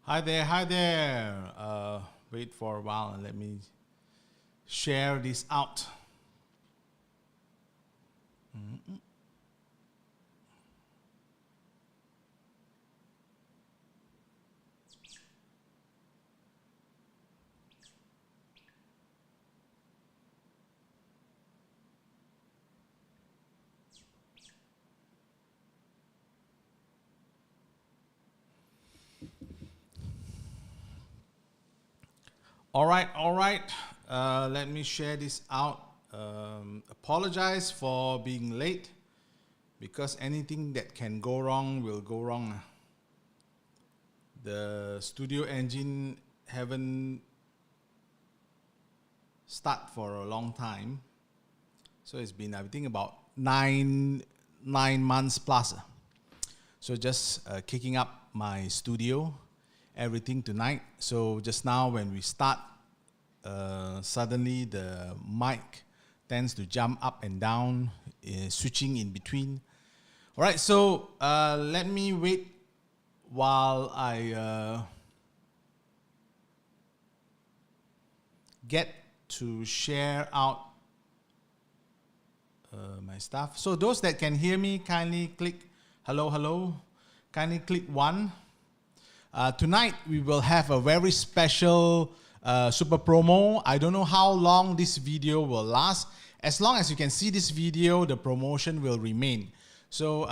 Hi there, hi there. Wait for a while and let me share this out. All right, all right. Let me share this out. Apologize for being late because anything that can go wrong will go wrong. The studio engine haven't start for a long time, so it's been I think about nine months plus. So just kicking up my studio, everything tonight. So just now when we start, suddenly the mic tends to jump up and down, switching in between. All right, so let me wait while I get to share out my stuff. So those that can hear me, kindly click hello, hello. Kindly click 1. Tonight we will have a very special super promo. I don't know how long this video will last. As long as you can see this video, the promotion will remain. So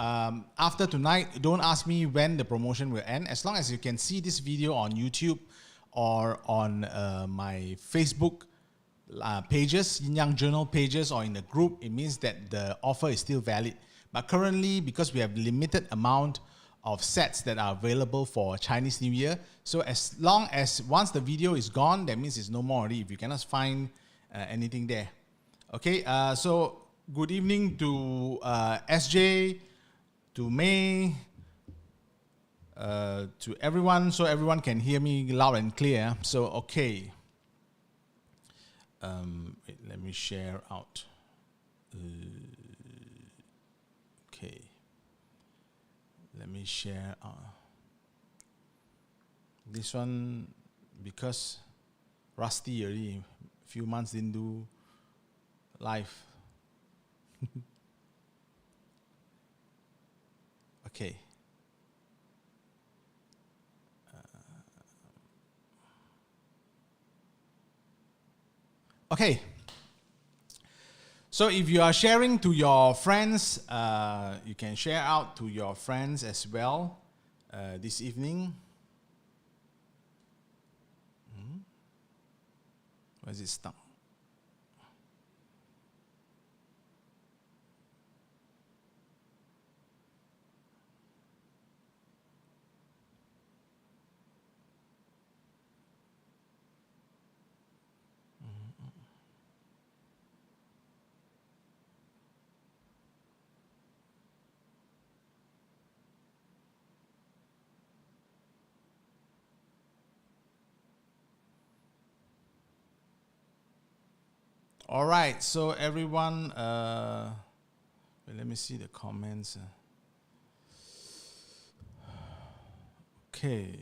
after tonight, don't ask me when the promotion will end. As long as you can see this video on YouTube or on my Facebook pages, Yin Yang Journal pages, or in the group, it means that the offer is still valid. But currently, because we have limited amount of sets that are available for Chinese New Year, so as long as once the video is gone, that means it's no more already if you cannot find anything there. Okay, so good evening to SJ, to May, to everyone, so everyone can hear me loud and clear. So, okay. Wait, let me share out. Okay. Let me share this one because rusty already. Few months didn't do live. Okay. Okay. So if you are sharing to your friends, you can share out to your friends as well this evening. Where is it stuck? All right, so everyone, let me see the comments. Okay.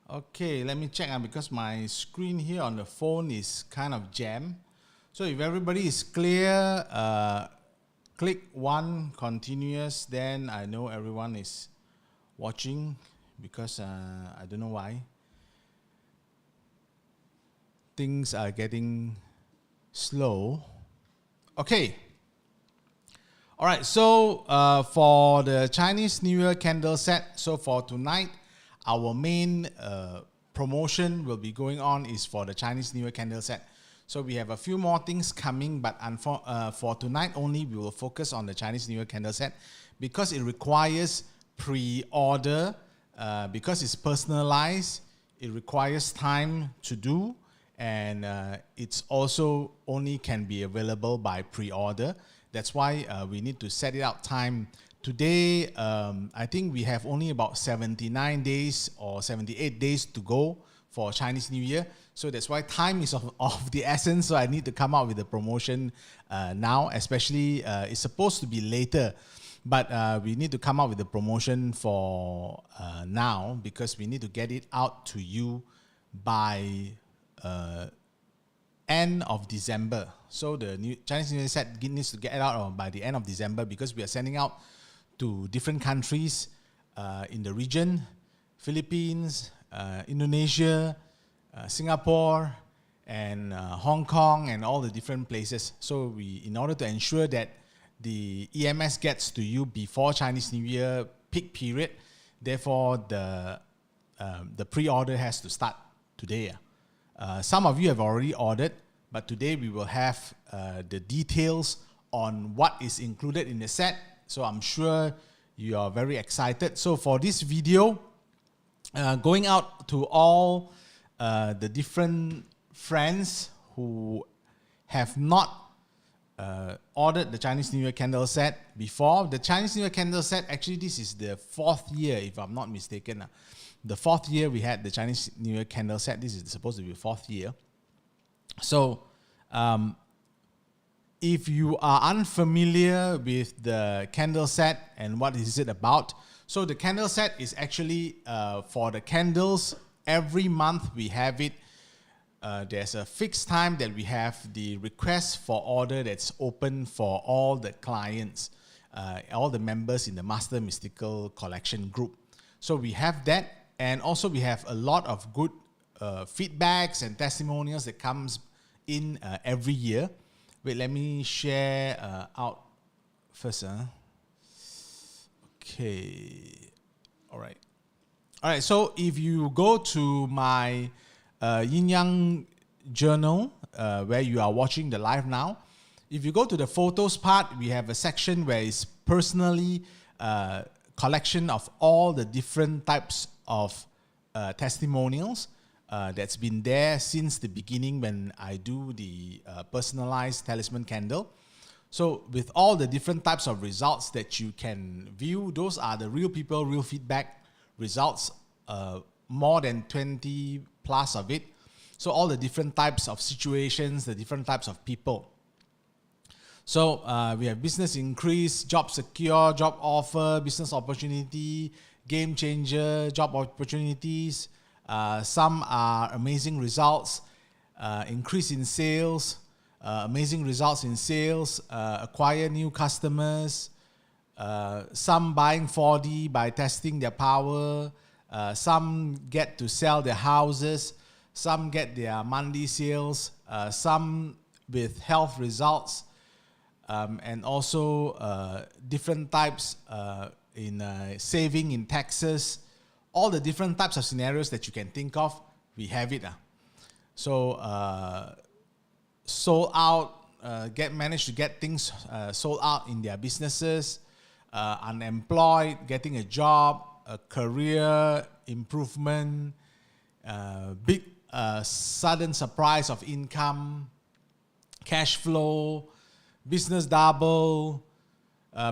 Okay, let me check because my screen here on the phone is kind of jammed. So if everybody is clear, click 1 continuous, then I know everyone is watching because I don't know why things are getting slow. Okay. All right, so for the Chinese New Year candle set, so for tonight, our main promotion will be going on is for the Chinese New Year candle set. So we have a few more things coming, but for tonight only, we will focus on the Chinese New Year candle set because it requires pre-order, because it's personalized, it requires time to do, and it's also only can be available by pre-order. That's why we need to set it out time. Today, I think we have only about 79 days or 78 days to go for Chinese New Year. So that's why time is of the essence. So I need to come out with a promotion now, especially it's supposed to be later. But we need to come out with a promotion for now because we need to get it out to you by end of December. So the Chinese New Year set needs to get out by the end of December because we are sending out to different countries in the region, Philippines, Indonesia, Singapore, and Hong Kong, and all the different places. So in order to ensure that the EMS gets to you before Chinese New Year peak period, therefore the pre-order has to start today. Some of you have already ordered, but today we will have the details on what is included in the set. So I'm sure you are very excited. So for this video, going out to all the different friends who have not ordered the Chinese New Year candle set before. The Chinese New Year candle set, actually this is the 4th year, if I'm not mistaken. The 4th year we had the Chinese New Year candle set. This is supposed to be the 4th year. So if you are unfamiliar with the candle set and what is it about, so the candle set is actually for the candles. Every month we have it. There's a fixed time that we have the request for order that's open for all the clients, all the members in the Master Mystical Collection group. So we have that, and also we have a lot of good feedbacks and testimonials that comes in every year. Wait, let me share out first. Okay. All right. All right. So if you go to my Yin Yang journal, where you are watching the live now, if you go to the photos part, we have a section where it's personally collection of all the different types of testimonials that's been there since the beginning when I do the personalized talisman candle. So with all the different types of results that you can view, those are the real people, real feedback results, more than 20 plus of it. So all the different types of situations, the different types of people. So we have business increase, job secure, job offer, business opportunity, game changer, job opportunities. Some are amazing results, increase in sales, amazing results in sales, acquire new customers, some buying 4D by testing their power, some get to sell their houses, some get their monthly sales, some with health results, and also different types in saving in taxes. All the different types of scenarios that you can think of, we have it. So sold out, managed to get things sold out in their businesses, unemployed, getting a job, a career improvement, big sudden surprise of income, cash flow, business double,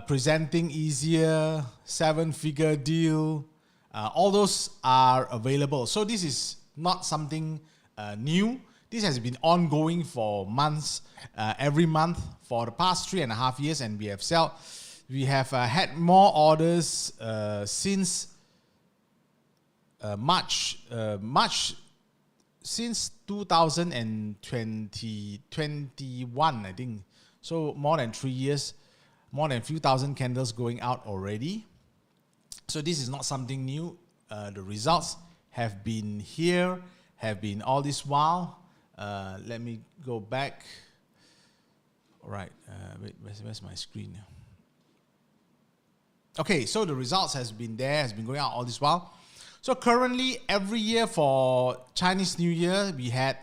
presenting easier, 7-figure deal. All those are available. So this is not something new. This has been ongoing for months, every month for the past 3.5 years, and we have had more orders since March since 2021, I think. So more than 3 years, more than a few thousand candles going out already. So this is not something new. the results have been here, have been all this while. Let me go back. All right, wait, where's my screen? Okay, so the results has been going out all this while. So currently, every year for Chinese New Year, we had,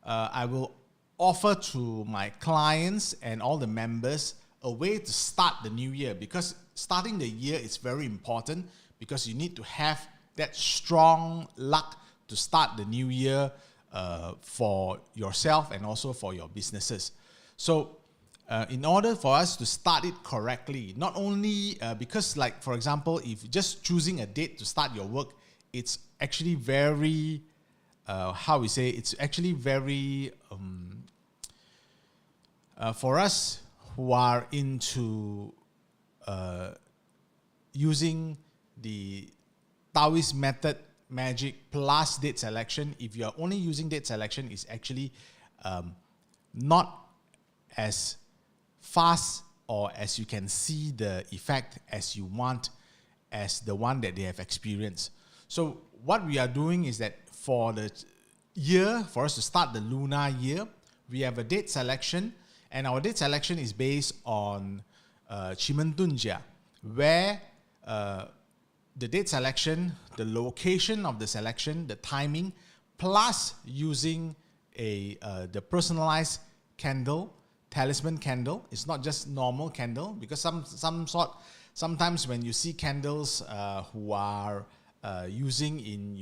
I will offer to my clients and all the members a way to start the new year, because starting the year is very important, because you need to have that strong luck to start the new year for yourself and also for your businesses. So in order for us to start it correctly, not only because, like, for example, if just choosing a date to start your work, it's actually very, it's actually very, for us who are into using the Taoist method, magic plus date selection, if you are only using date selection, it's actually not as fast or as you can see the effect as you want as the one that they have experienced. So what we are doing is that for the year, for us to start the lunar year, we have a date selection, and our date selection is based on Chimentunjia, where the date selection, the location of the selection, the timing, plus using the personalized candle, talisman candle. It's not just normal candle, because sometimes when you see candles who are using in,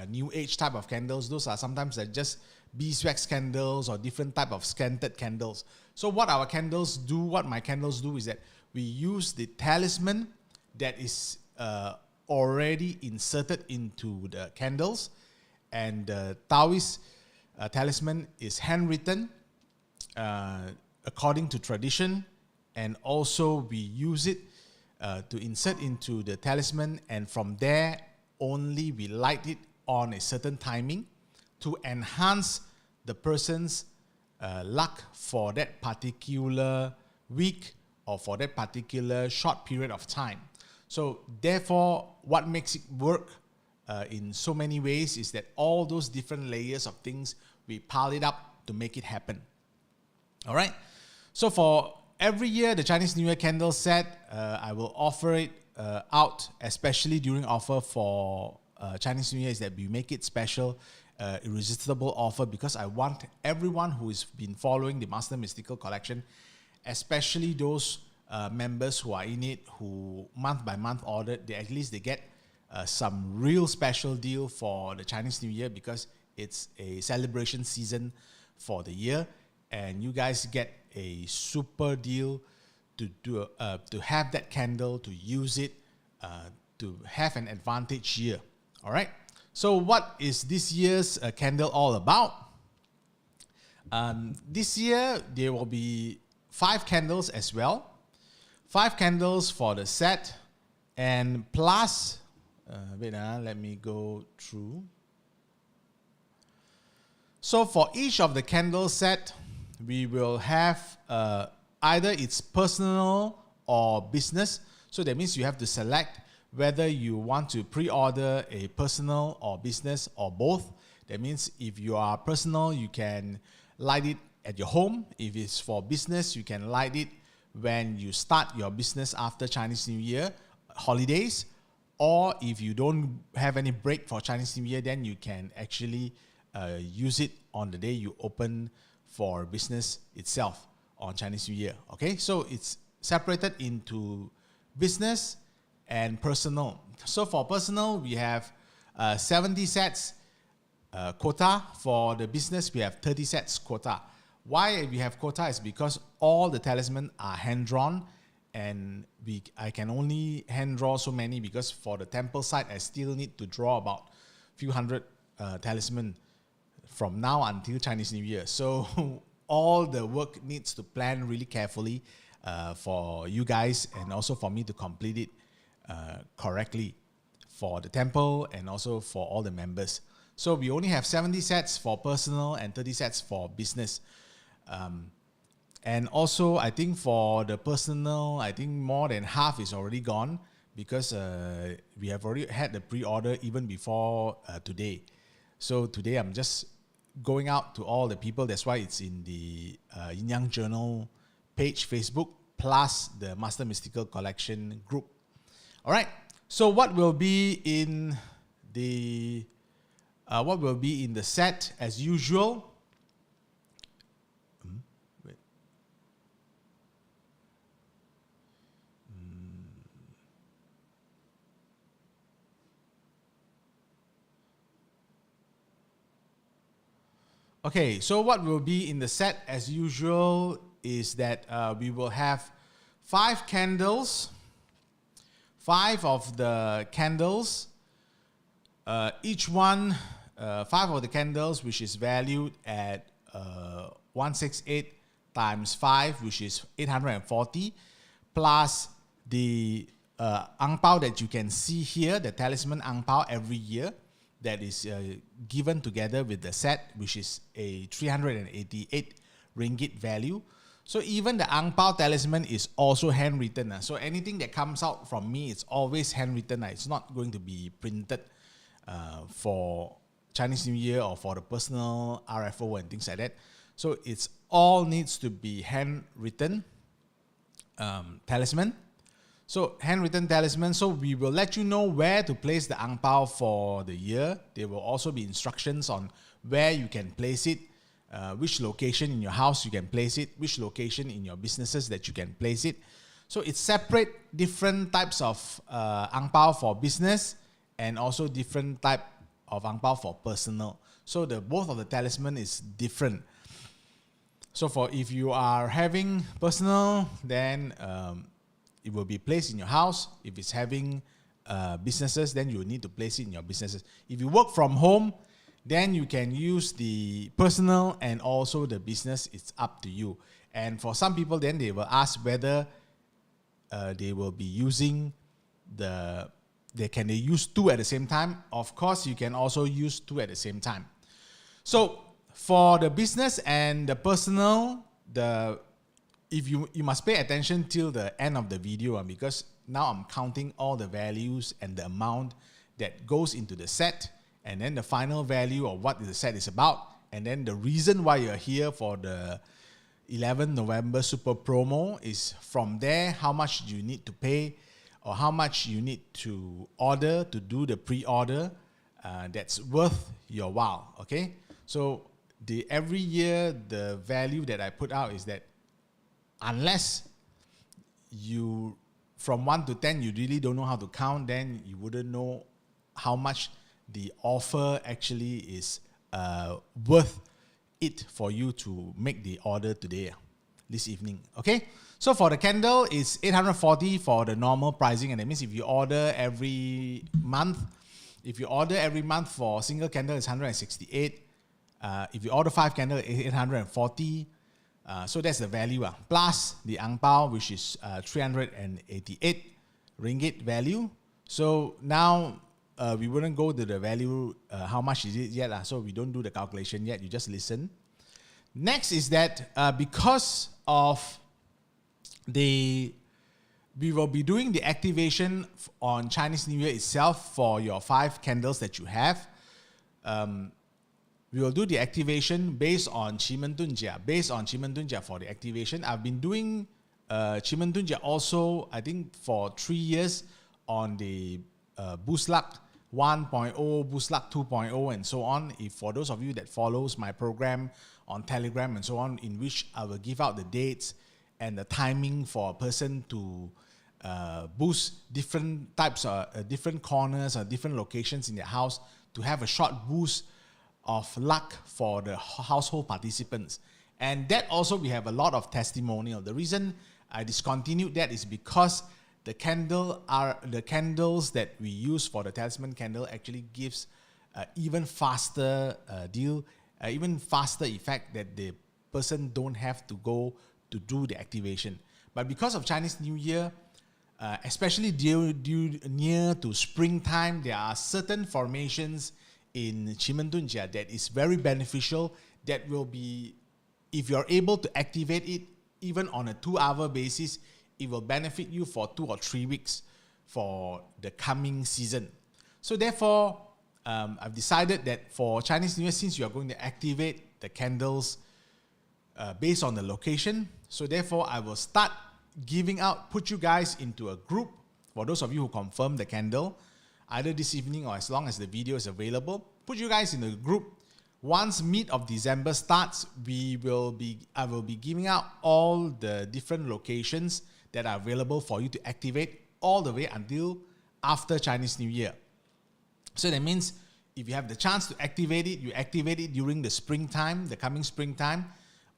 new age type of candles, those are sometimes just beeswax candles or different type of scented candles. So what my candles do is that we use the talisman that is already inserted into the candles, and the Taoist talisman is handwritten according to tradition, and also we use it to insert into the talisman, and from there only we light it on a certain timing to enhance the person's luck for that particular week or for that particular short period of time. So therefore, what makes it work in so many ways is that all those different layers of things, we pile it up to make it happen. All right. So for every year, the Chinese New Year candle set, I will offer it out, especially during offer for Chinese New Year, is that we make it special, irresistible offer, because I want everyone who has been following the Master Mystical Collection, especially those members who are in it, who month by month ordered, at least they get some real special deal for the Chinese New Year, because it's a celebration season for the year, and you guys get a super deal to have that candle, to use it, to have an advantage year. All right. So what is this year's candle all about? This year there will be 5 candles as well. 5 candles for the set, and plus, let me go through. So for each of the candle set, we will have either it's personal or business. So that means you have to select whether you want to pre-order a personal or business or both. That means if you are personal, you can light it at your home. If it's for business, you can light it when you start your business after Chinese New Year holidays. Or if you don't have any break for Chinese New Year, then you can actually use it on the day you open for business itself on Chinese New Year. Okay, so it's separated into business and personal. So for personal, we have 70 sets quota. For the business, we have 30 sets quota. Why we have quota is because all the talismans are hand-drawn, and I can only hand-draw so many, because for the temple side, I still need to draw about a few hundred talismans from now until Chinese New Year. So all the work needs to plan really carefully for you guys, and also for me to complete it correctly for the temple and also for all the members. So we only have 70 sets for personal and 30 sets for business. And also, I think for the personal, I think more than half is already gone, because we have already had the pre-order even before today. So today I'm just going out to all the people. That's why it's in the Yin Yang Journal page, Facebook, plus the Master Mystical Collection group. All right. So what will be in the set as usual? Okay, so what will be in the set as usual is that we will have 5 candles, 5 of the candles, each one, 5 of the candles, which is valued at 168 times 5, which is 840, plus the ang pao that you can see here, the talisman ang pao every year, that is given together with the set, which is a 388 ringgit value. So even the ang pao talisman is also handwritten. So anything that comes out from me, it's always handwritten. It's not going to be printed for Chinese New Year or for the personal RFO and things like that. So it's all needs to be handwritten talisman. So handwritten talisman, so we will let you know where to place the ang pao for the year. There will also be instructions on where you can place it, which location in your house you can place it, which location in your businesses that you can place it. So it's separate different types of ang pao for business and also different type of ang pao for personal. So the both of the talisman is different. So for if you are having personal, then it will be placed in your house. If it's having businesses, then you need to place it in your businesses. If you work from home, then you can use the personal and also the business. It's up to you. And for some people, then they will ask whether they will be using can they use 2 at the same time? Of course, you can also use 2 at the same time. So for the business and the personal, if you must pay attention till the end of the video, because now I'm counting all the values and the amount that goes into the set, and then the final value of what the set is about, and then the reason why you're here for the 11 November super promo is from there how much you need to pay or how much you need to order to do the pre-order that's worth your while. Okay, so every year the value that I put out is that unless you, from 1 to 10, you really don't know how to count, then you wouldn't know how much the offer actually is worth it for you to make the order today, this evening. Okay, so for the candle, it's 840 for the normal pricing, and that means if you order every month, for single candle, it's 168. If you order 5 candles, 840. So that's the value. Plus the ang pao, which is 388 ringgit value. So now we wouldn't go to the value, how much is it yet. So we don't do the calculation yet. You just listen. Next is that because of we will be doing the activation on Chinese New Year itself for your 5 candles that you have. We will do the activation based on Qimeng for the activation. I've been doing Qimeng also, I think, for 3 years on the Boost Luck 1.0, Boost Luck 2.0, and so on. If for those of you that follows my program on Telegram and so on, in which I will give out the dates and the timing for a person to boost different types of different corners or different locations in their house to have a short boost of luck for the household participants. And that also we have a lot of testimonial. The reason I discontinued that is because the candles that we use for the talisman candle actually gives even faster even faster effect that the person don't have to go to do the activation. But because of Chinese New Year, especially due near to springtime, there are certain formations in Qimeng that is very beneficial, that will be, if you're able to activate it even on a 2-hour basis, it will benefit you for 2 or 3 weeks. for the coming season. So therefore, I've decided that for Chinese New Year, since you are going to activate the candles based on the location, so therefore I will start giving out, put you guys into a group, for those of you who confirm the candle, either this evening or as long as the video is available, put you guys in a group. Once mid of December starts, I will be giving out all the different locations that are available for you to activate all the way until after Chinese New Year. So that means if you have the chance to activate it, you activate it during the springtime, the coming springtime,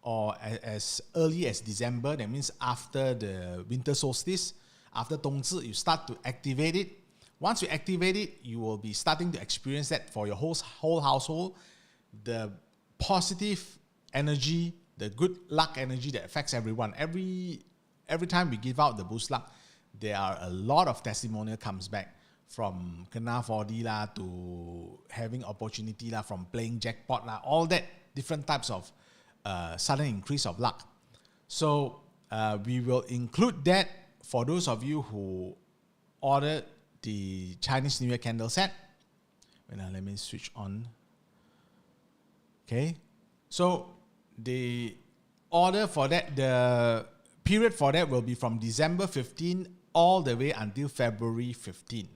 or as early as December. That means after the winter solstice, after Dongzhi, you start to activate it. Once you activate it, you will be starting to experience that for your whole household. The positive energy, the good luck energy that affects everyone. Every time we give out the boost luck, there are a lot of testimonial comes back, from kena 4D lah, to having opportunity lah, from playing jackpot lah, all that different types of sudden increase of luck. So we will include that for those of you who ordered the Chinese New Year candle set. Let me switch on. Okay, so the order for that, the period for that will be from December 15 all the way until February 15.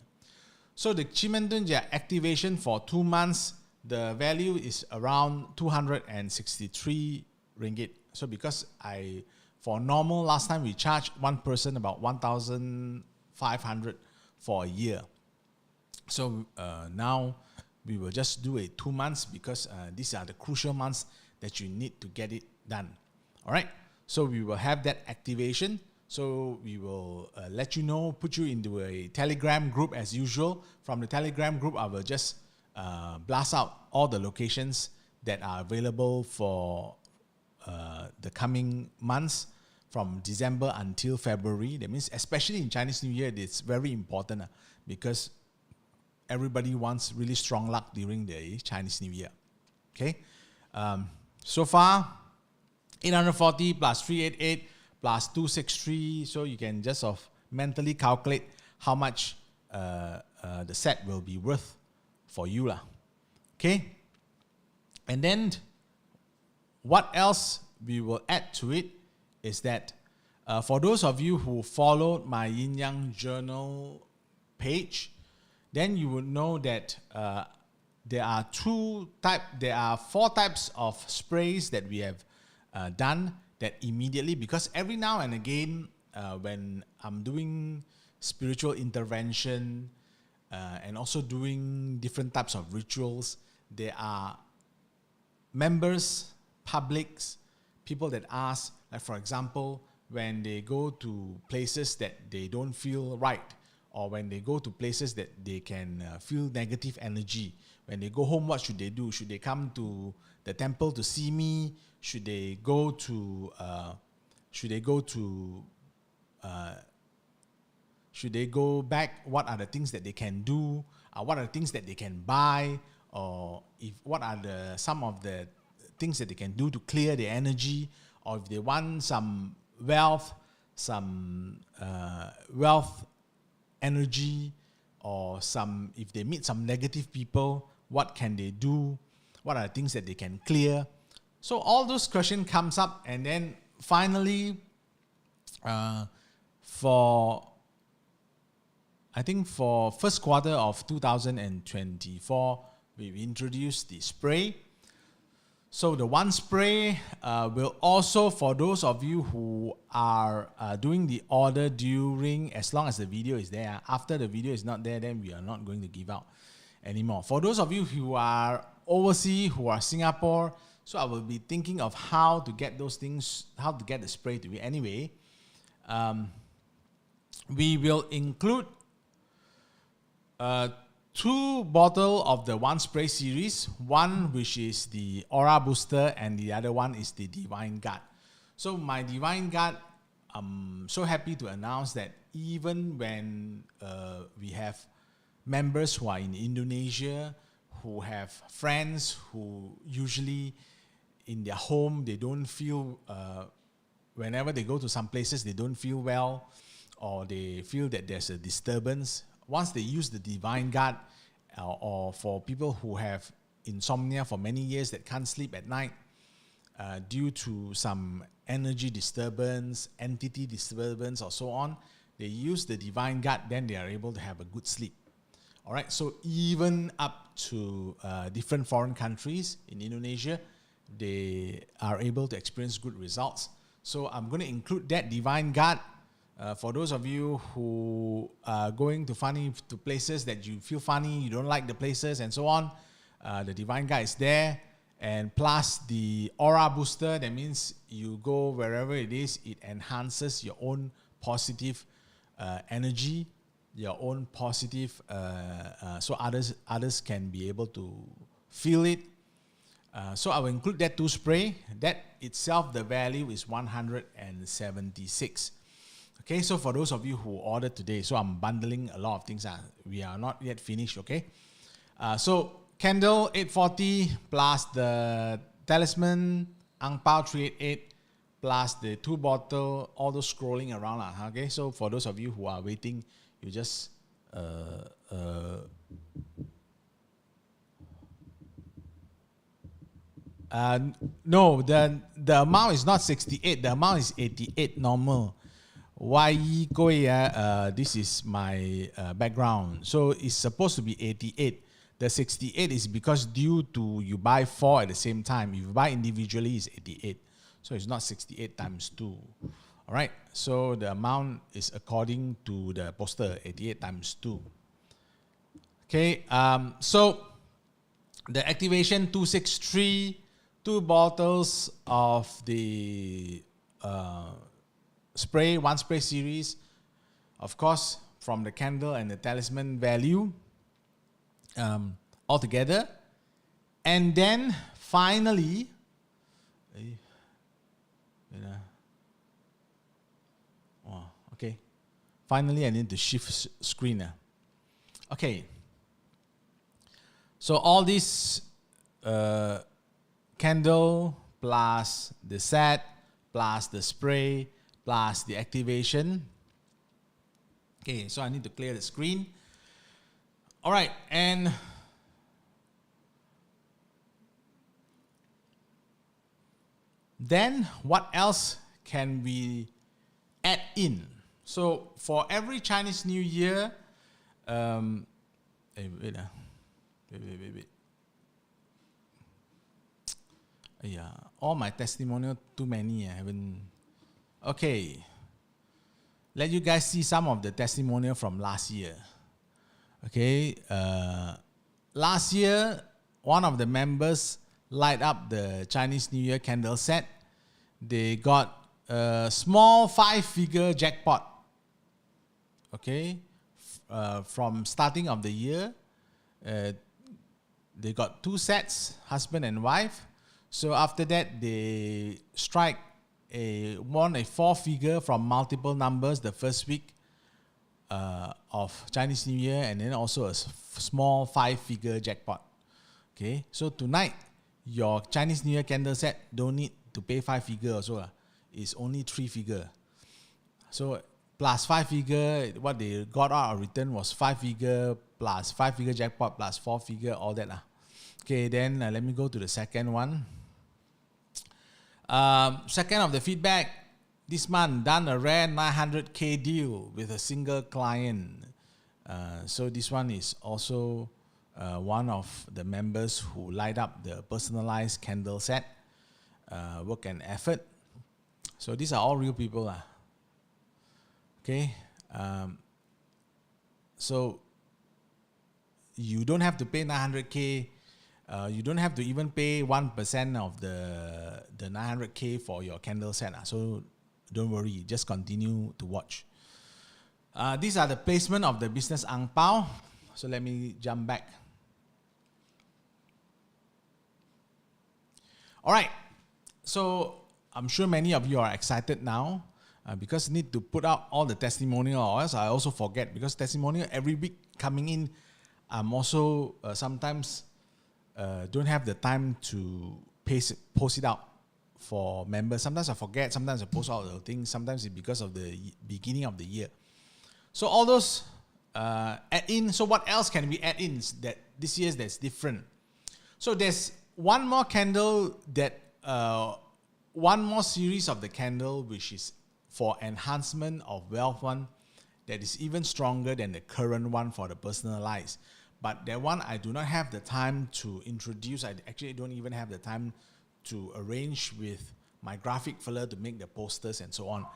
So the Chimendunja activation for 2 months, the value is around 263 ringgit. So because for normal, last time we charged one person about 1,500 for a year. So now we will just do a 2 months, because these are the crucial months that you need to get it done. All right. So we will have that activation. So we will let you know, put you into a Telegram group as usual. From the Telegram group, I will just blast out all the locations that are available for the coming months from December until February. That means especially in Chinese New Year, it's very important because everybody wants really strong luck during the Chinese New Year. Okay. So far, 840 plus 388 plus 263. So you can just mentally calculate how much the set will be worth for you lah. Okay. And then what else we will add to it is that for those of you who followed my Yin Yang Journal page, then you would know that there are 4 types of sprays that we have done that immediately, because every now and again when I'm doing spiritual intervention and also doing different types of rituals, there are members, publics, people that ask, like for example, when they go to places that they don't feel right, or when they go to places that they can feel negative energy. When they go home, what should they do? Should they come to the temple to see me? Should they go back? What are the things that they can do? What are the things that they can buy? Or what are some of the things that they can do to clear their energy? Or if they want some wealth energy, or if they meet some negative people, what can they do? What are the things that they can clear? So all those questions comes up, and then finally, for first quarter of 2024, we've introduced the spray. So the one spray will also, for those of you who are doing the order during, as long as the video is there. After the video is not there, then we are not going to give out anymore. For those of you who are overseas, who are Singapore, so I will be thinking of how to get those things, how to get the spray to you. Anyway, we will include 2 bottles of the one spray series, one which is the Aura Booster and the other one is the Divine Guard. So my Divine Guard, I'm so happy to announce that even when we have members who are in Indonesia, who have friends who usually in their home, they don't feel, whenever they go to some places, they don't feel well, or they feel that there's a disturbance, once they use the divine guard, or for people who have insomnia for many years that can't sleep at night due to some energy disturbance, entity disturbance, or so on, they use the divine guard, then they are able to have a good sleep. All right, so even up to different foreign countries in Indonesia, they are able to experience good results. So I'm going to include that divine guard for those of you who are going to places that you feel funny, you don't like the places and so on. The divine guide is there, and plus the aura booster. That means you go wherever it is, it enhances your own positive energy, your own positive, so others can be able to feel it. So I will include that 2 spray. That itself, the value is 176. Okay, so for those of you who ordered today, so I'm bundling a lot of things. We are not yet finished, okay? So candle 840 plus the talisman ang pao 388 plus the 2 bottle, all those scrolling around. Okay, so for those of you who are waiting, you just no, the amount is not 68, the amount is 88 normal. Why this is my background. So it's supposed to be 88. The 68 is because due to you buy 4 at the same time. If you buy individually, it's 88. So it's not 68 times 2. All right. So the amount is according to the poster, 88 times 2. Okay. So the activation 263, 2 bottles of the spray, 1 spray series, of course, from the candle and the talisman value altogether. And then finally, okay, finally I need to shift screen. Okay, so all this candle plus the set plus the spray plus the activation. Okay, so I need to clear the screen. All right, and then what else can we add in? So for every Chinese New Year, wait. Yeah, all my testimonial too many. I haven't. Okay, let you guys see some of the testimonial from last year. Okay, last year one of the members light up the Chinese New Year candle set. They got a small 5-figure jackpot. Okay, from starting of the year, they got 2 sets, husband and wife. So after that, they strike won a 4-figure from multiple numbers the first week of Chinese New Year, and then also a small 5-figure jackpot. Okay, so tonight your Chinese New Year candle set don't need to pay 5-figure also. It's only 3-figure. So plus 5-figure, what they got out of return was 5-figure plus 5-figure jackpot plus 4-figure, all that. Okay, then let me go to the second one. Second of the feedback, this month done a rare 900K deal with a single client. So this one is also one of the members who light up the personalized candle set, work and effort. So these are all real people. Okay, so you don't have to pay 900K. You don't have to even pay 1% of the 900K for your candle set. So don't worry, just continue to watch. These are the placement of the business ang pao. So let me jump back. All right. So I'm sure many of you are excited now because need to put out all the testimonial, or else I also forget, because testimonial every week coming in. I'm also sometimes don't have the time to post it out for members. Sometimes I forget, sometimes I post out the things, sometimes it's because of the beginning of the year. So all those add in. So what else can we add in that this year's that's different? So there's one more candle that one more series of the candle which is for enhancement of wealth one that is even stronger than the current one for the personalized. But that one I do not have the time to introduce. I actually don't even have the time to arrange with my graphic fella to make the posters and so on.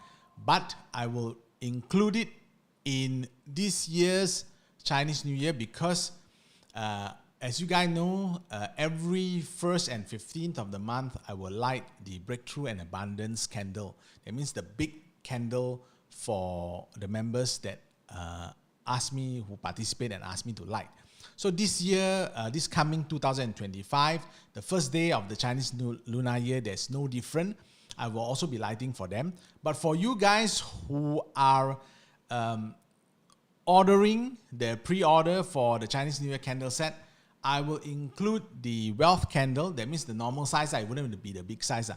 But I will include it in this year's Chinese New Year because as you guys know, every 1st and 15th of the month, I will light the Breakthrough and Abundance candle. That means the big candle for the members that ask me, who participate and ask me to light. So this year, this coming 2025, the first day of the Chinese Lunar Year, there's no different. I will also be lighting for them. But for you guys who are ordering the pre-order for the Chinese New Year candle set, I will include the wealth candle. That means the normal size. I wouldn't be the big size.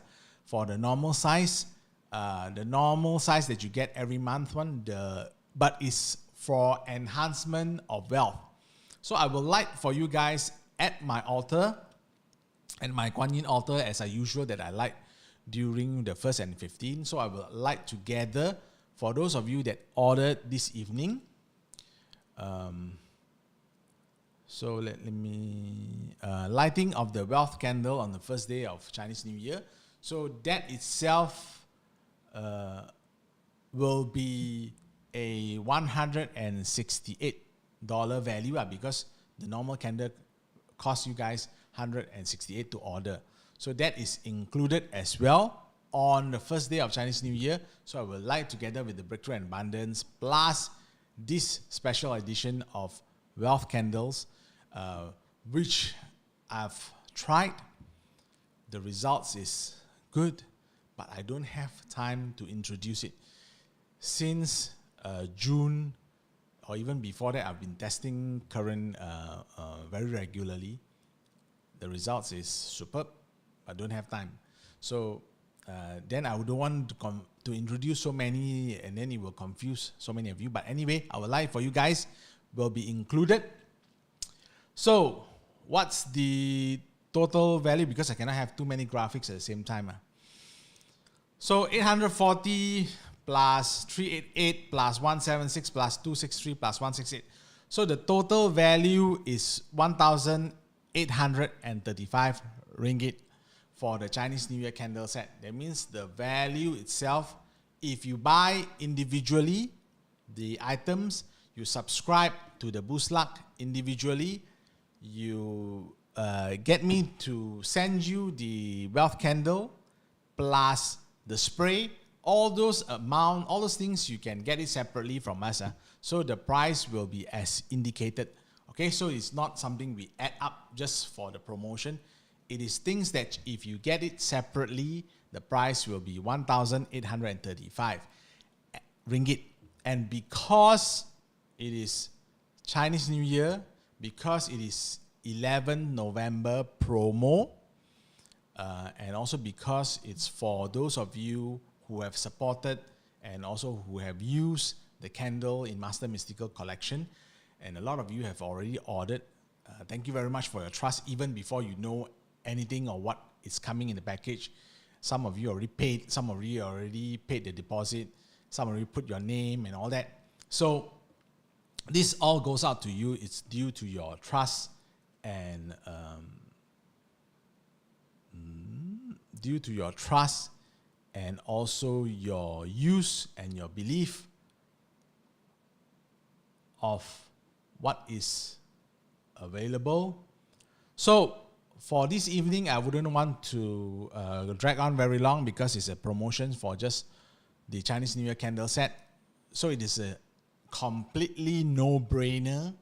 For the normal size that you get every month one, but it's for enhancement of wealth. So I will light for you guys at my altar, and my Guan Yin altar as usual that I light during the 1st and 15th. So I will light together for those of you that ordered this evening. So let me lighting of the wealth candle on the first day of Chinese New Year. So that itself will be a $168 value because the normal candle costs you guys $168 to order. So that is included as well on the first day of Chinese New Year. So I will light together with the Breakthrough and Abundance plus this special edition of wealth candles, which I've tried. The results is good, but I don't have time to introduce it. Since June, or even before that, I've been testing current very regularly. The results is superb. I don't have time. So then I don't want to introduce so many and then it will confuse so many of you. But anyway, our live for you guys will be included. So what's the total value? Because I cannot have too many graphics at the same time. So 840 plus 388 plus 176 plus 263 plus 168. So the total value is 1,835 ringgit for the Chinese New Year candle set. That means the value itself, if you buy individually the items, you subscribe to the Boost Luck individually, you get me to send you the wealth candle plus the spray, all those things you can get it separately from us. So the price will be as indicated. Okay, so it's not something we add up just for the promotion. It is things that if you get it separately, the price will be 1,835 ringgit. And because it is Chinese New Year, because it is 11 November promo, and also because it's for those of you who have supported and also who have used the candle in Master Mystical Collection, and a lot of you have already ordered. Thank you very much for your trust, even before you know anything or what is coming in the package. Some of you already paid, some of you already paid the deposit, some of you put your name and all that. So this all goes out to you. It's due to your trust and also your use and your belief of what is available. So for this evening, I wouldn't want to drag on very long because it's a promotion for just the Chinese New Year candle set. So it is a completely no-brainer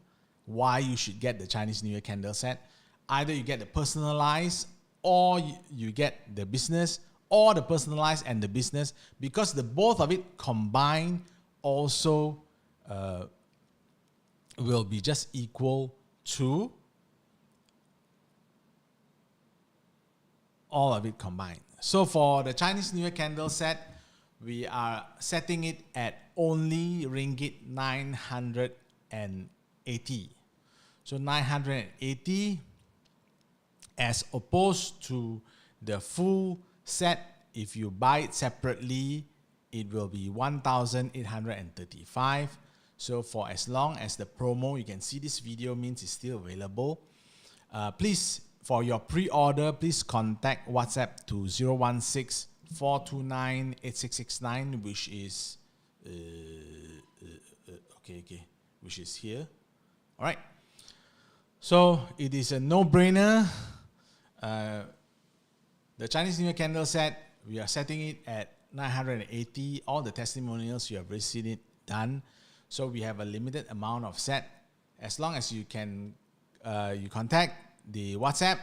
why you should get the Chinese New Year candle set. Either you get the personalized or you get the business, or the personalized and the business, because the both of it combined also will be just equal to all of it combined. So for the Chinese New Year candle set, we are setting it at only ringgit 980. So 980 as opposed to the full set. If you buy it separately, it will be 1,835. So for as long as the promo, you can see this video means it's still available. Please, for your pre-order, please contact WhatsApp to 016-429-8669, which is which is here. All right. So it is a no-brainer. The Chinese New Year candle set, we are setting it at 980. All the testimonials, you have received it done. So we have a limited amount of set. As long as you can, you contact the WhatsApp,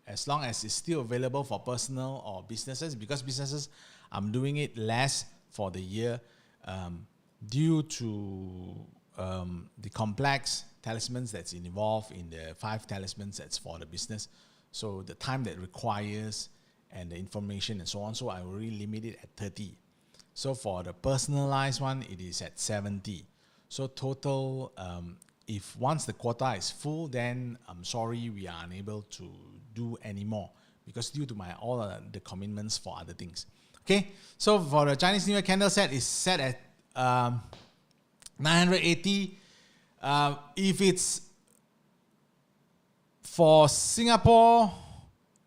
as long as it's still available for personal or businesses, because businesses, I'm doing it less for the year due to the complex talismans that's involved in the 5 talismans that's for the business. So the time that requires and the information and so on. So I will really limit it at 30. So for the personalized one, it is at 70. So total, if once the quota is full, then I'm sorry, we are unable to do any more because due to my all the commitments for other things. Okay, so for the Chinese New Year candle set is set at 980. If it's for Singapore,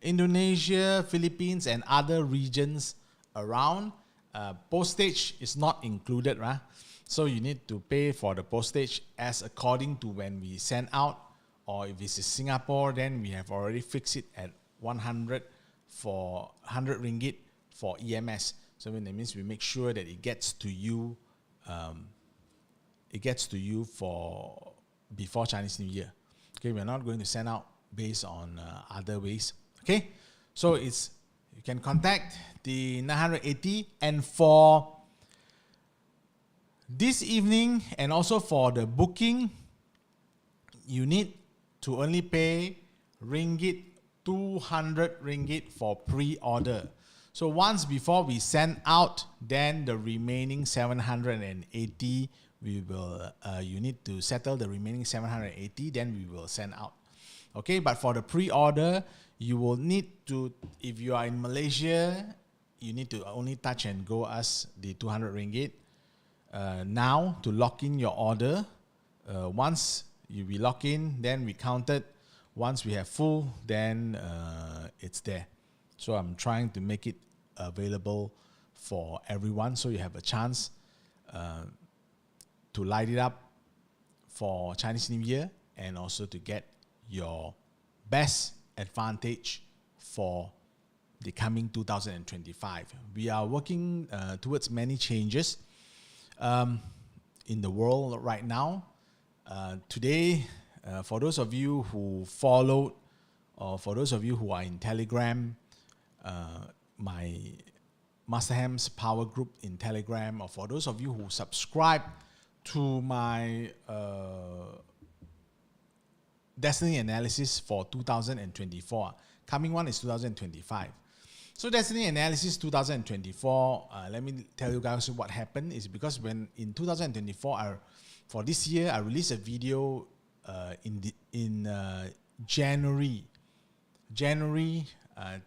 Indonesia, Philippines, and other regions around, postage is not included, right? So you need to pay for the postage as according to when we send out. Or if it's in Singapore, then we have already fixed it at 100 ringgit for EMS. So that means we make sure that it gets to you. It gets to you for before Chinese New Year. Okay, we're not going to send out based on other ways. Okay, so it's you can contact the 980, and for this evening and also for the booking, you need to only pay 200 ringgit for pre-order. So once before we send out, then the remaining 780 we will you need to settle the remaining 780, then we will send out. Okay, but for the pre-order, you will need to, if you are in Malaysia, you need to only touch and go us the 200 ringgit now to lock in your order. Once we lock in, then we count it. Once we have full, then it's there. So I'm trying to make it available for everyone, so you have a chance to light it up for Chinese New Year and also to get your best advantage for the coming 2025. We are working towards many changes in the world right now. Today, for those of you who followed, or for those of you who are in Telegram, my Master Ham's Power Group in Telegram, or for those of you who subscribe to my Destiny Analysis for 2024. Coming one is 2025. So Destiny Analysis 2024, let me tell you guys what happened is because when in 2024, for this year, I released a video in January,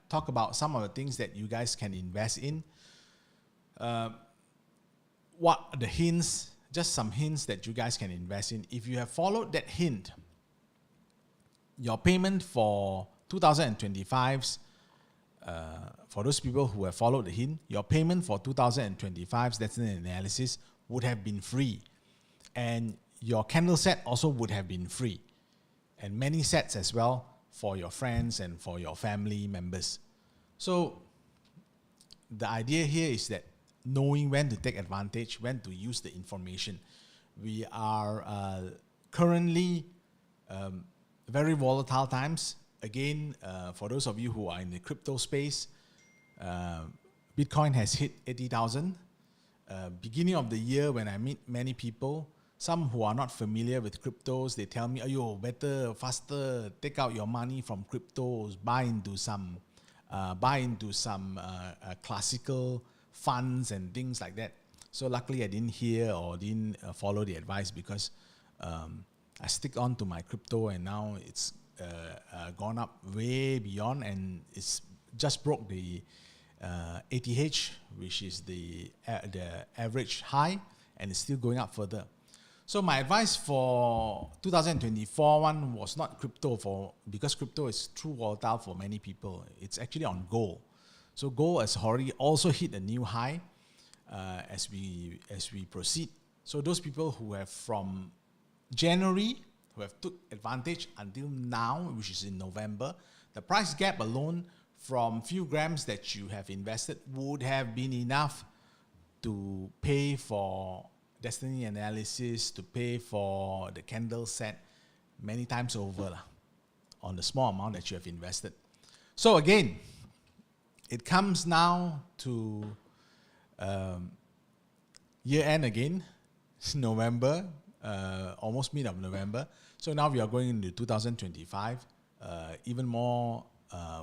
talk about some of the things that you guys can invest in. What are the hints, just some hints that you guys can invest in. If you have followed that hint, your payment for 2025's, for those people who have followed the hint, your payment for 2025's Destiny Analysis would have been free. And your candle set also would have been free. And many sets as well for your friends and for your family members. So the idea here is that knowing when to take advantage, when to use the information. We are currently very volatile times. Again, for those of you who are in the crypto space, Bitcoin has hit 80,000. Beginning of the year, when I meet many people, some who are not familiar with cryptos, they tell me, "Ayo, better, faster, take out your money from cryptos, buy into some classical funds and things like that." So luckily I didn't hear or didn't follow the advice, because I stick on to my crypto, and now it's gone up way beyond, and it's just broke the ATH, which is the average high, and it's still going up further. So my advice for 2024 one was not crypto, because crypto is too volatile for many people. It's actually on gold. So gold has already also hit a new high as we proceed. So those people who have from January, who have took advantage until now, which is in November, the price gap alone from few grams that you have invested would have been enough to pay for destiny analysis, to pay for the candle set many times over on the small amount that you have invested. So again, it comes now to year end again, November, almost mid of November. So now we are going into 2025, even more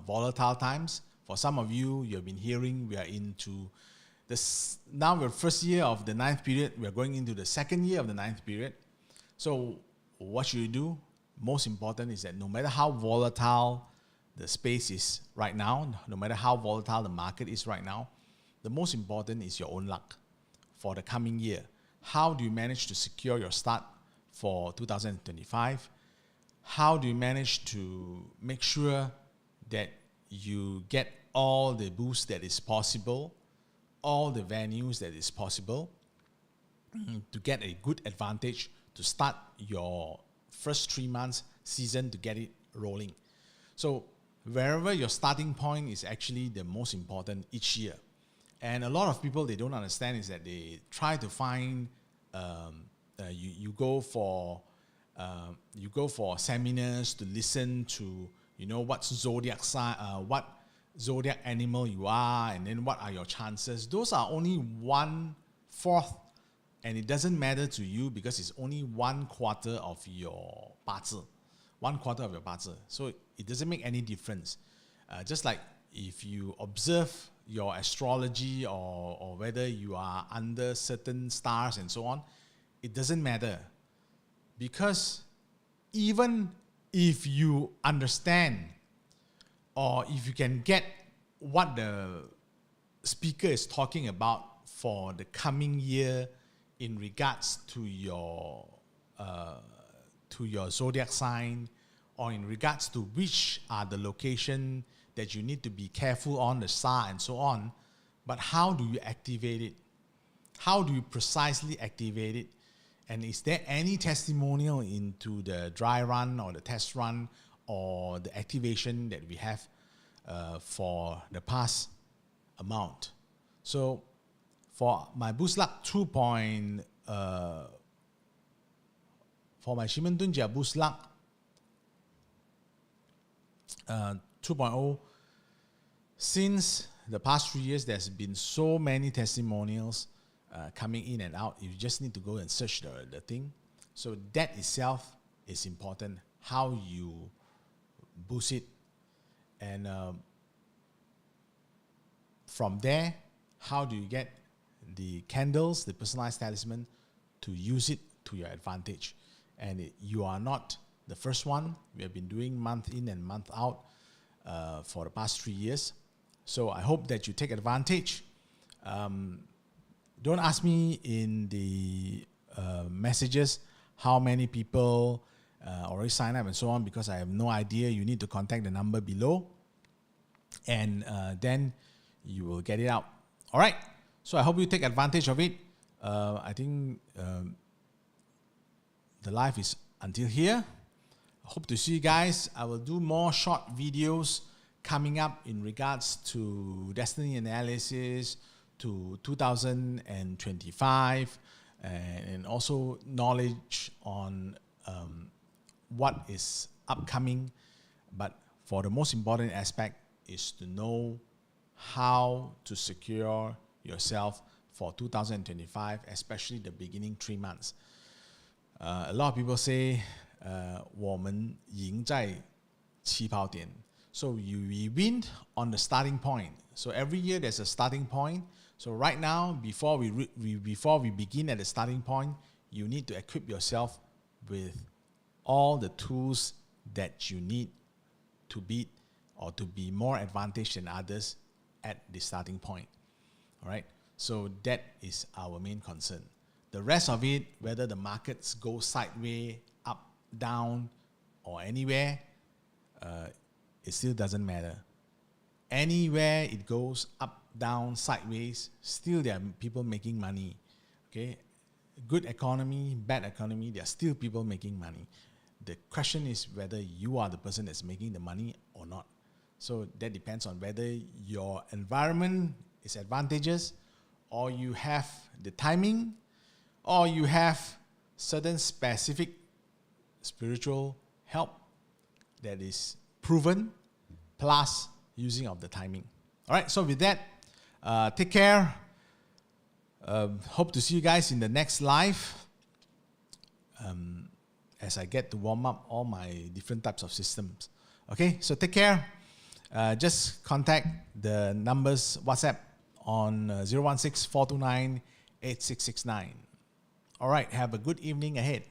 volatile times. For some of you, you have been hearing we are into this, now we're first year of the ninth period, we are going into the second year of the ninth period. So what should you do? Most important is that no matter how volatile the space is right now, no matter how volatile the market is right now, the most important is your own luck for the coming year. How do you manage to secure your start for 2025? How do you manage to make sure that you get all the boost that is possible, all the venues that is possible, to get a good advantage to start your first 3 months season, to get it rolling? So wherever your starting point is actually the most important each year. And a lot of people, they don't understand is that they try to find, you go for seminars to listen to, what zodiac sign, what zodiac animal you are, and then what are your chances. Those are only 1/4, and it doesn't matter to you because it's only 1/4 of your 八字, 1/4 of your 八字. So it doesn't make any difference. Just like if you observe your astrology or whether you are under certain stars and so on, it doesn't matter, because even if you understand or if you can get what the speaker is talking about for the coming year in regards to your zodiac sign, or in regards to which are the location that you need to be careful on, the star and so on, but how do you activate it? How do you precisely activate it? And is there any testimonial into the dry run or the test run or the activation that we have for the past amount? So for my Boost Luck 2. For my Shimon Dunjia Boost Luck 2.0, since the past 3 years, there's been so many testimonials coming in and out. You just need to go and search the thing. So that itself is important, how you boost it. And from there, how do you get the candles, the personalized talisman, to use it to your advantage? And you are not the first one. We have been doing month in and month out for the past 3 years. So I hope that you take advantage. Don't ask me in the messages how many people already sign up and so on, because I have no idea. You need to contact the number below, and then you will get it out. All right. So I hope you take advantage of it. I think the live is until here. I hope to see you guys. I will do more short videos coming up in regards to destiny analysis, to 2025, and also knowledge on what is upcoming. But for the most important aspect is to know how to secure yourself for 2025, especially the beginning 3 months. A lot of people say, 我们赢在起跑点. So we win on the starting point. So every year there's a starting point. So right now, before we begin at the starting point, you need to equip yourself with all the tools that you need to beat or to be more advantaged than others at the starting point. All right. So that is our main concern. The rest of it, whether the markets go sideways, up, down, or anywhere, it still doesn't matter. Anywhere it goes up, down, sideways, still there are people making money. Okay, good economy, bad economy, there are still people making money. The question is whether you are the person that's making the money or not. So that depends on whether your environment is advantageous, or you have the timing, or you have certain specific spiritual help that is proven, plus using of the timing. All right, so with that, take care. Hope to see you guys in the next live as I get to warm up all my different types of systems. Okay, so take care. Just contact the numbers WhatsApp on 016-429-8669. All right, have a good evening ahead.